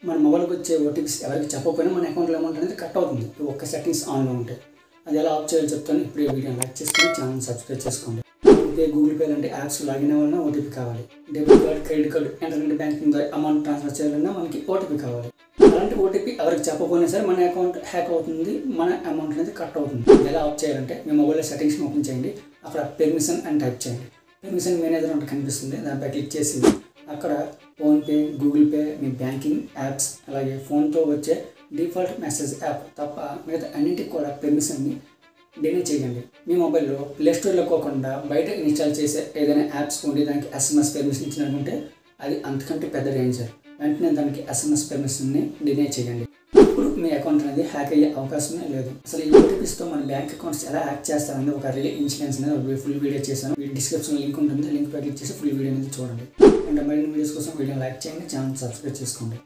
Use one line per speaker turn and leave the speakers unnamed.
మన మొబైల్కి వచ్చే ఓటీపీస్ ఎవరికి చెప్పకపోయినా మన అకౌంట్లో అమౌంట్ అనేది కట్ అవుతుంది. ఒక్క సెట్టింగ్స్ ఆన్లో ఉంటాయి. అది ఎలా ఆఫ్ చేయాలో చెప్తాను. ఇప్పుడు ఈ వీడియో లైక్ చేసుకొని ఛానల్ సబ్స్క్రైబ్ చేసుకోండి. ఫోన్పే, గూగుల్ పే లాంటి యాప్స్ లాగిన్ అవ్వాలన్నా ఓటీపీ కావాలి. Debit card, credit card, internet banking ద్వారా అమౌంట్ ట్రాన్స్ఫర్ చేయాలన్నా మనకి ఓటీపీ కావాలి. అలాంటి ఓటీపీ ఎవరికి చెప్పకపోయినా సరే మన అకౌంట్ హ్యాక్ అవుతుంది, మన అమౌంట్ అనేది కట్ అవుతుంది. ఎలా ఆఫ్ చేయాలంటే మీ మొబైల్లో సెట్టింగ్స్ని ఓపెన్ చేయండి. అక్కడ పెర్మిషన్ అని టైప్ చేయండి. పెర్మిషన్ మేనేజర్ అంటే కనిపిస్తుంది, దానిపై క్లిక్ చేసి అక్కడ ఫోన్పే, గూగుల్ పే, మీ బ్యాంకింగ్ యాప్స్, అలాగే ఫోన్తో వచ్చే డిఫాల్ట్ మెసేజ్ యాప్ తప్ప మిగతా అన్నింటికి కూడా పెర్మిషన్ని డిలే చేయండి. మీ మొబైల్లో ప్లేస్టోర్లో కాకుండా బయట ఇన్స్టాల్ చేసే ఏదైనా యాప్స్ ఉండి దానికి ఎస్ఎంఎస్ పెర్మిషన్ ఇచ్చినట్టుంటే అది అంతకంటే పెద్ద డేంజర్. వెంటనే దానికి ఎస్ఎంఎస్ పెర్మిషన్ని డిలే చేయండి. ఇప్పుడు మీ అకౌంట్ అనేది హ్యాక్ అయ్యే అవకాశమే లేదు. అసలు ఈ ఓటీపీస్తో మన బ్యాంక్ అకౌంట్స్ ఎలా హ్యాక్ చేస్తారనేది ఒక రియల్ ఇన్సిడెంట్స్ అనేది ఫుల్ వీడియో చేశాను. డిస్క్రిప్షన్లో లింక్ ఉంటుంది, లింక్ పై క్లిక్ చేసి ఫుల్ వీడియో అనేది చూడండి. అండ్ మరిన్ని వీడియోస్ కోసం వీడియో లైక్ చేయండి, ఛానల్ సబ్స్క్రైబ్ చేసుకోండి.